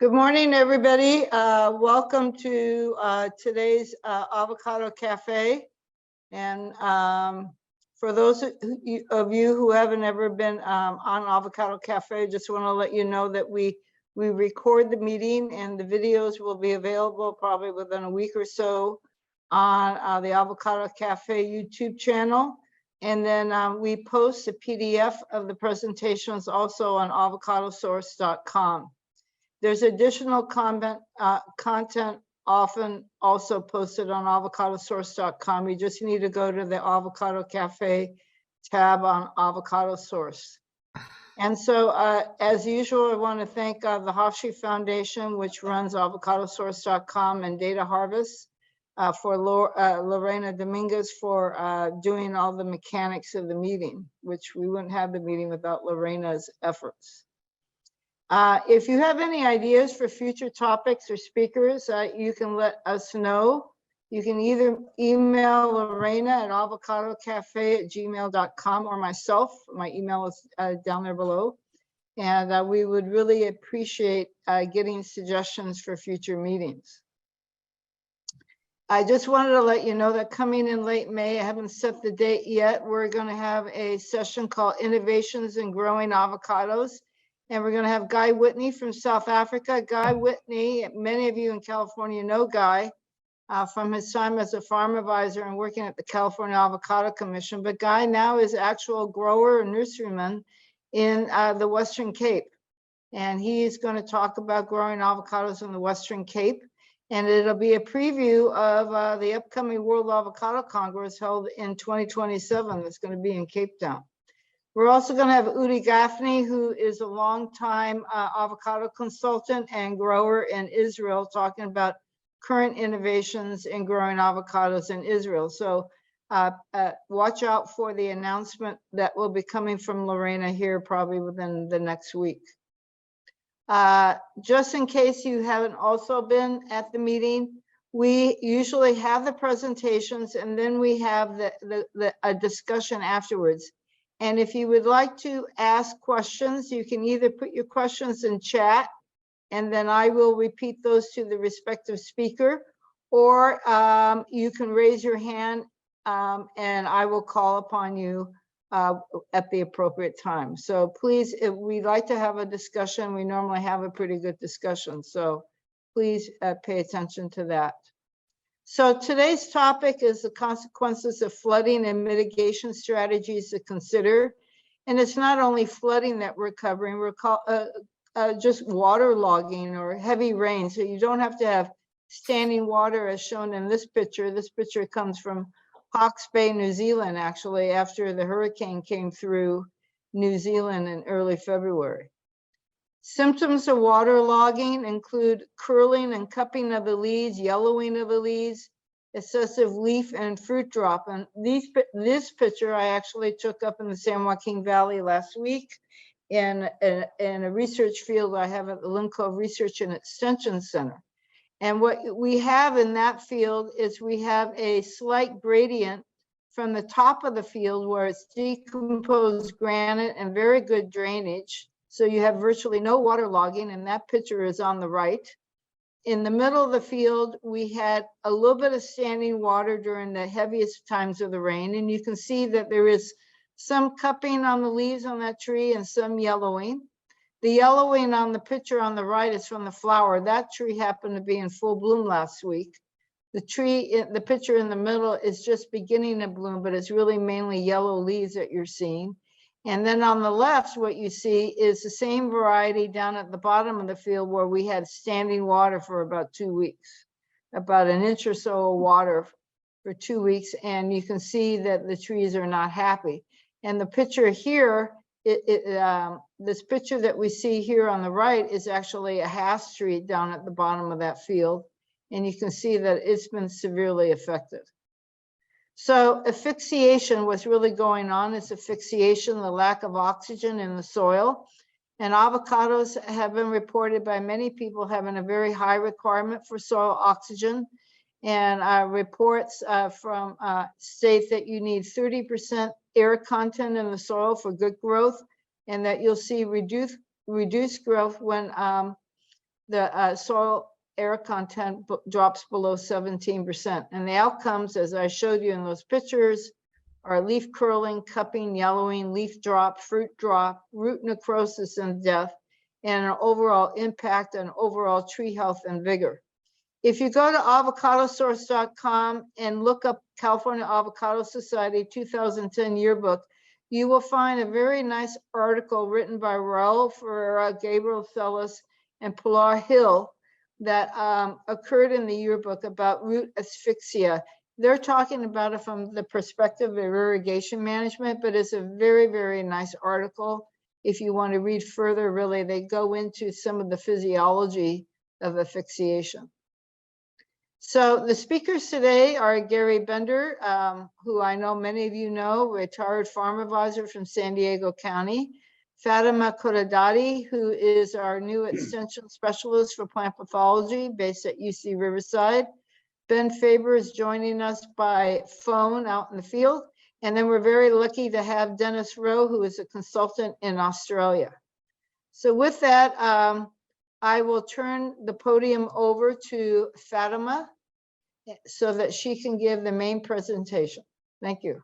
Good morning, everybody. Welcome to today's Avocado Cafe. And for those of you who haven't ever been on Avocado Cafe, just want to let you know that we record the meeting and the videos will be available probably within a week or so on the Avocado Cafe YouTube channel. And then we post a PDF of the presentations also on avocadosource.com. There's additional content often also posted on avocadosource.com. You just need to go to the Avocado Cafe tab on Avocado Source. And so as usual, I want to thank the Hofsche Foundation, which runs avocadosource.com, and Data Harvest for Lorena Dominguez for doing all the mechanics of the meeting, which we wouldn't have the meeting without Lorena's efforts. If you have any ideas for future topics or speakers, you can let us know. You can either email Lorena at avocadocafe@gmail.com or myself. My email is down there below. And we would really appreciate getting suggestions for future meetings. I just wanted to let you know that coming in late May, I haven't set the date yet, we're going to have a session called Innovations in Growing Avocados. And we're going to have Guy Whitney from South Africa. Guy Whitney, many of you in California know Guy from his time as a farm advisor and working at the California Avocado Commission. But Guy now is actual grower and nurseryman in the Western Cape. And he's going to talk about growing avocados in the Western Cape. And it'll be a preview of the upcoming World Avocado Congress held in 2027. That's going to be in Cape Town. We're also going to have Udi Gaffney, who is a longtime avocado consultant and grower in Israel, talking about current innovations in growing avocados in Israel. So watch out for the announcement that will be coming from Lorena here probably within the next week. Just in case you haven't also been at the meeting, we usually have the presentations and then we have a discussion afterwards. And if you would like to ask questions, you can either put your questions in chat and then I will repeat those to the respective speaker, or you can raise your hand and I will call upon you at the appropriate time. So please, if we'd like to have a discussion, we normally have a pretty good discussion. So please pay attention to that. So today's topic is the consequences of flooding and mitigation strategies to consider. And it's not only flooding that we're covering, we're just waterlogging or heavy rain. So you don't have to have standing water as shown in this picture. This picture comes from Hawke's Bay, New Zealand, actually, after the hurricane came through New Zealand in early February. Symptoms of waterlogging include curling and cupping of the leaves, yellowing of the leaves, excessive leaf and fruit drop. And this picture I actually took up in the San Joaquin Valley last week in a research field I have at the Lynn Cove Research and Extension Center. And what we have in that field is we have a slight gradient from the top of the field where it's decomposed granite and very good drainage. So you have virtually no waterlogging, and that picture is on the right. In the middle of the field, we had a little bit of standing water during the heaviest times of the rain. And you can see that there is some cupping on the leaves on that tree and some yellowing. The yellowing on the picture on the right is from the flower. That tree happened to be in full bloom last week. The picture in the middle is just beginning to bloom, but it's really mainly yellow leaves that you're seeing. And then on the left, what you see is the same variety down at the bottom of the field where we had standing water for about 2 weeks, about an inch or so of water for 2 weeks. And you can see that the trees are not happy. And the picture here, this picture that we see here on the right is actually a Hass tree down at the bottom of that field. And you can see that it's been severely affected. So asphyxiation, what's really going on is asphyxiation, the lack of oxygen in the soil. And avocados have been reported by many people having a very high requirement for soil oxygen. And reports from state that you need 30% air content in the soil for good growth, and that you'll see reduced growth when the soil air content drops below 17%. And the outcomes, as I showed you in those pictures, are leaf curling, cupping, yellowing, leaf drop, fruit drop, root necrosis and death, and an overall impact on overall tree health and vigor. If you go to avocadosource.com and look up California Avocado Society 2010 yearbook, you will find a very nice article written by Raul Ferreira, Gabriel Celis, and Pilar Hill that occurred in the yearbook about root asphyxia. They're talking about it from the perspective of irrigation management, but it's a very, very nice article. If you want to read further, really, they go into some of the physiology of asphyxiation. So the speakers today are Gary Bender, who I know many of you know, retired farm advisor from San Diego County. Fatima Kodadati, who is our new extension specialist for plant pathology based at UC Riverside. Ben Faber is joining us by phone out in the field. And then we're very lucky to have Dennis Rowe, who is a consultant in Australia. So with that, I will turn the podium over to Fatima so that she can give the main presentation. Thank you.